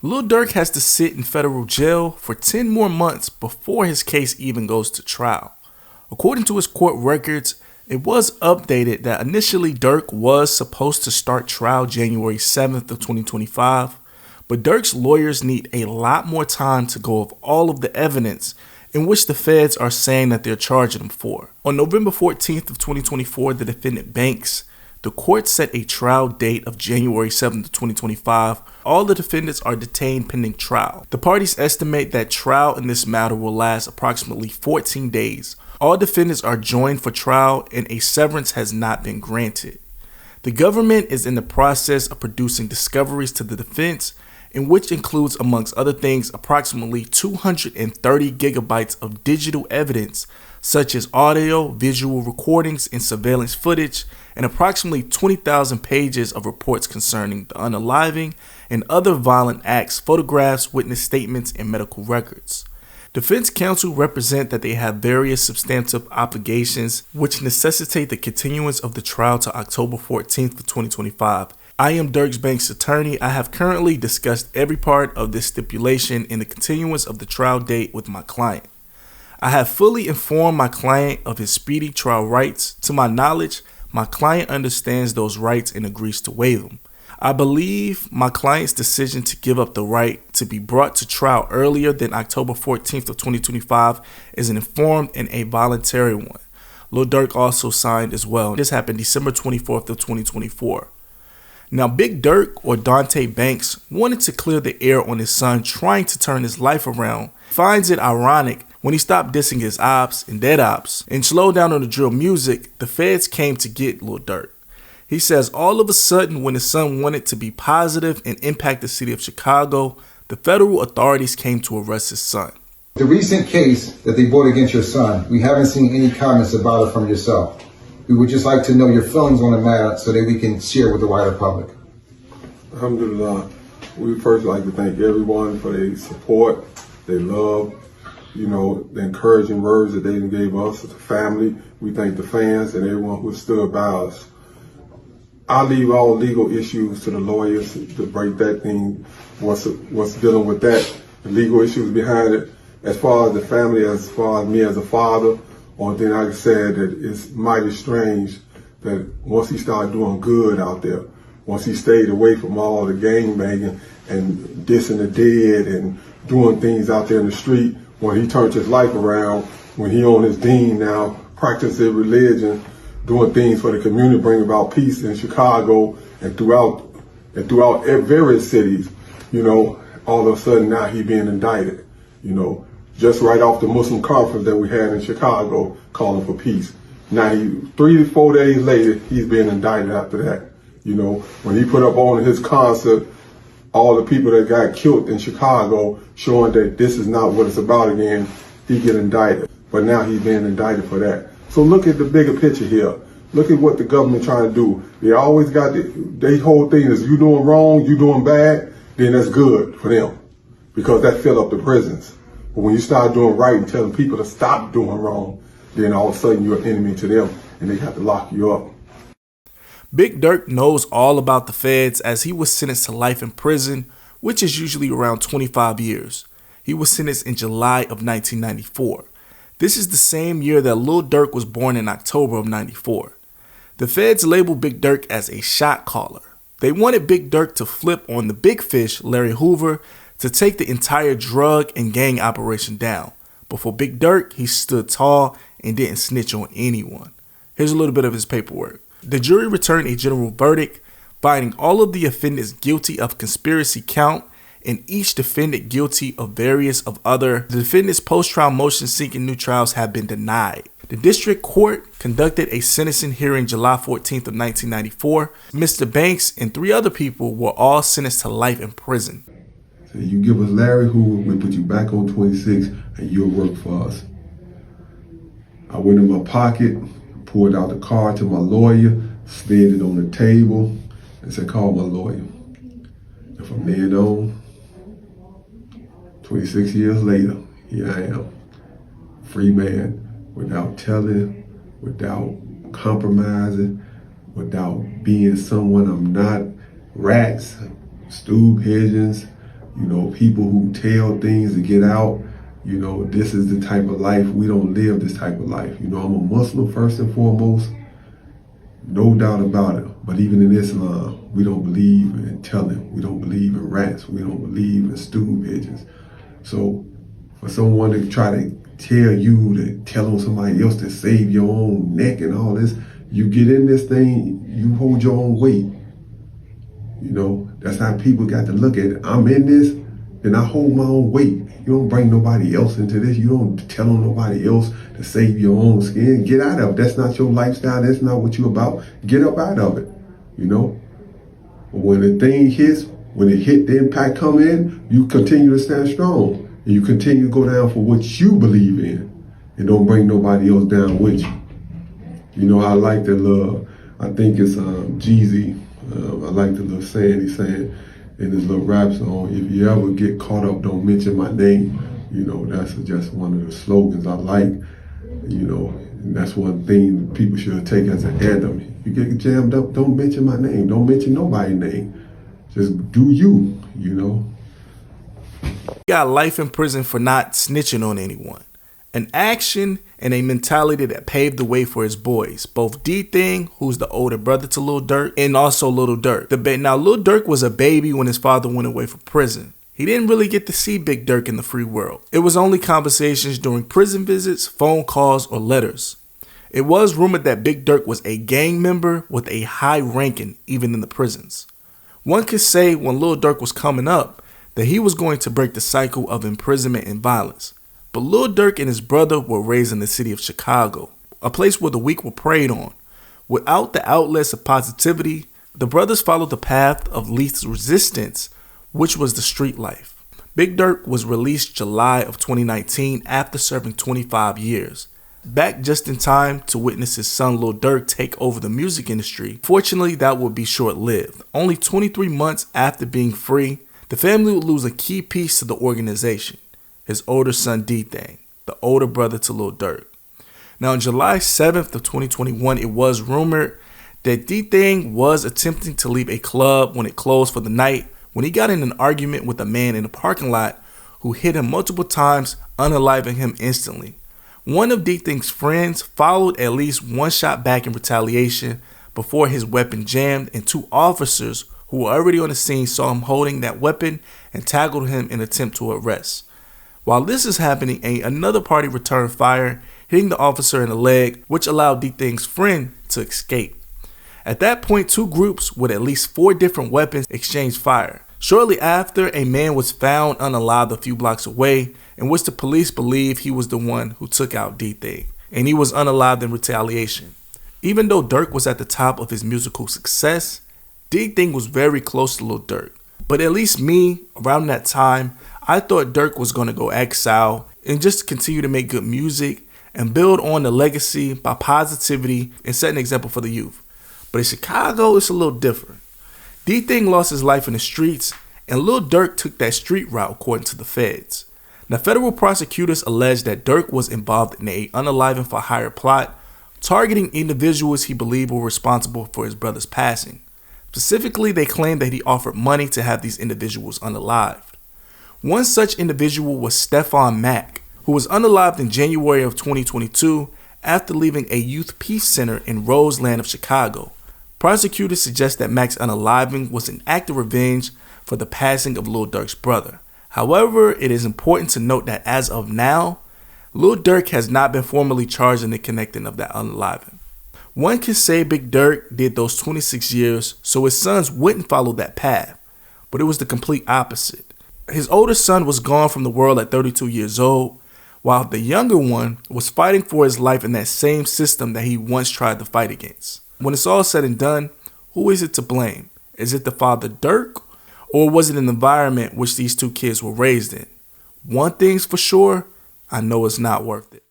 Lil Durk has to sit in federal jail for 10 more months before his case even goes to trial. According to his court records, it was updated that initially Durk was supposed to start trial January 7th of 2025, but Durk's lawyers need a lot more time to go over all of the evidence in which the feds are saying that they're charging him for. On November 14th of 2024, the defendant Banks, the court set a trial date of January 7th of 2025. All the defendants are detained pending trial. The parties estimate that trial in this matter will last approximately 14 days. All defendants are joined for trial and a severance has not been granted. The government is in the process of producing discoveries to the defense, in which includes, amongst other things, approximately 230 gigabytes of digital evidence, such as audio, visual recordings, and surveillance footage, and approximately 20,000 pages of reports concerning the unaliving and other violent acts, photographs, witness statements, and medical records. Defense counsel represent that they have various substantive obligations which necessitate the continuance of the trial to October 14th of 2025. I am Durks Banks' attorney. I have currently discussed every part of this stipulation in the continuance of the trial date with my client. I have fully informed my client of his speedy trial rights. To my knowledge, my client understands those rights and agrees to waive them. I believe my client's decision to give up the right to be brought to trial earlier than October 14th of 2025 is an informed and a voluntary one. Lil Durk also signed as well. This happened December 24th of 2024. Now, Big Durk, or Dante Banks, wanted to clear the air on his son trying to turn his life around. He finds it ironic when he stopped dissing his ops and dead ops and slowed down on the drill music, the feds came to get Lil Durk. He says all of a sudden when his son wanted to be positive and impact the city of Chicago, the federal authorities came to arrest his son. The recent case that they brought against your son, we haven't seen any comments about it from yourself. We would just like to know your feelings on the matter so that we can share with the wider public. Alhamdulillah, we first like to thank everyone for their support, their love, the encouraging words that they gave us as a family. We thank the fans and everyone who stood by us. I leave all legal issues to the lawyers to break that thing, what's dealing with that, the legal issues behind it. As far as the family, as far as me as a father, one thing I said that it's mighty strange that once he started doing good out there, once he stayed away from all the gangbanging and dissing the dead and doing things out there in the street, when he turned his life around, when he on his deen now, practicing religion, doing things for the community, bringing about peace in Chicago and throughout various cities, all of a sudden now he being indicted, just right off the Muslim conference that we had in Chicago calling for peace. Now 3 to 4 days later, he's being indicted after that. When he put up on his concert, all the people that got killed in Chicago, showing that this is not what it's about again, he get indicted. But now he's being indicted for that. So look at the bigger picture here. Look at what the government trying to do. They always got their whole thing is you doing wrong, you doing bad, then that's good for them because that fill up the prisons. But when you start doing right and telling people to stop doing wrong, then all of a sudden you're an enemy to them and they have to lock you up. Big Durk knows all about the feds as he was sentenced to life in prison, which is usually around 25 years. He was sentenced in July of 1994. This is the same year that Lil Durk was born in October of 94. The feds labeled Big Durk as a shot caller. They wanted Big Durk to flip on the big fish, Larry Hoover, to take the entire drug and gang operation down. But for Big Durk, he stood tall and didn't snitch on anyone. Here's a little bit of his paperwork. The jury returned a general verdict, finding all of the defendants guilty of conspiracy count and each defendant guilty of various of other. The defendants' post-trial motions seeking new trials have been denied. The district court conducted a sentencing hearing July 14th of 1994. Mr. Banks and 3 other people were all sentenced to life in prison. So you give us Larry Hoover, we put you back on 26 and you'll work for us. I went in my pocket, pulled out the card to my lawyer, slid it on the table, and said, call my lawyer. And from then on, 26 years later, here I am, free man, without telling, without compromising, without being someone I'm not. Rats, stool pigeons, You know, people who tell things to get out, you know, this is the type of life. We don't live this type of life. You know, I'm a Muslim first and foremost, no doubt about it. But even in Islam, we don't believe in telling. We don't believe in rats. We don't believe in stool pigeons. So for someone to try to tell you to tell on somebody else to save your own neck and all this, you get in this thing, you hold your own weight. You know, that's how people got to look at it. I'm in this, then I hold my own weight. You don't bring nobody else into this. You don't tell on nobody else to save your own skin. Get out of it. That's not your lifestyle. That's not what you're about. Get up out of it, you know. But when the thing hits, when it hit, the impact come in, you continue to stand strong. And you continue to go down for what you believe in. And don't bring nobody else down with you. You know, I like the little, I think it's Jeezy. I like the little saying he's saying in his little rap song, if you ever get caught up, don't mention my name. You know, that's just one of the slogans I like, you know, and that's one thing people should take as an anthem. You get jammed up, don't mention my name. Don't mention nobody's name. Just do you, you know. He got life in prison for not snitching on anyone. An action and a mentality that paved the way for his boys, both D-Thing, who's the older brother to Lil Durk, and also Lil Durk. Now, Lil Durk was a baby when his father went away for prison. He didn't really get to see Big Durk in the free world. It was only conversations during prison visits, phone calls, or letters. It was rumored that Big Durk was a gang member with a high ranking even in the prisons. One could say when Lil Durk was coming up that he was going to break the cycle of imprisonment and violence. But Lil Durk and his brother were raised in the city of Chicago, a place where the weak were preyed on. Without the outlets of positivity, the brothers followed the path of least resistance, which was the street life. Big Durk was released July of 2019 after serving 25 years. Back just in time to witness his son Lil Durk take over the music industry. Fortunately, that would be short-lived. Only 23 months after being free, the family would lose a key piece to the organization. His older son D-Thing, the older brother to Lil Durk. Now on July 7th of 2021, it was rumored that D-Thing was attempting to leave a club when it closed for the night when he got in an argument with a man in the parking lot who hit him multiple times, unaliving him instantly. One of D-Thing's friends followed at least one shot back in retaliation before his weapon jammed, and two officers who were already on the scene saw him holding that weapon and tackled him in an attempt to arrest. While this is happening, another party returned fire, hitting the officer in the leg, which allowed D-Thing's friend to escape. At that point, two groups with at least 4 different weapons exchanged fire. Shortly after, a man was found unalived a few blocks away, in which the police believe he was the one who took out D-Thing, and he was unalived in retaliation. Even though Durk was at the top of his musical success, D-Thing was very close to Lil Durk. But at least me, around that time, I thought Durk was going to go exile and just continue to make good music and build on the legacy by positivity and set an example for the youth. But in Chicago, it's a little different. D-Thing lost his life in the streets, and Lil Durk took that street route according to the feds. Now, federal prosecutors alleged that Durk was involved in a unaliving for hire plot, targeting individuals he believed were responsible for his brother's passing. Specifically, they claimed that he offered money to have these individuals unalived. One such individual was Stefan Mack, who was unalived in January of 2022 after leaving a youth peace center in Roseland of Chicago. Prosecutors suggest that Mack's unaliving was an act of revenge for the passing of Lil Durk's brother. However, it is important to note that as of now, Lil Durk has not been formally charged in the connecting of that unaliving. One can say Big Durk did those 26 years so his sons wouldn't follow that path, but it was the complete opposite. His older son was gone from the world at 32 years old, while the younger one was fighting for his life in that same system that he once tried to fight against. When it's all said and done, who is it to blame? Is it the father Durk, or was it an environment which these two kids were raised in? One thing's for sure, I know it's not worth it.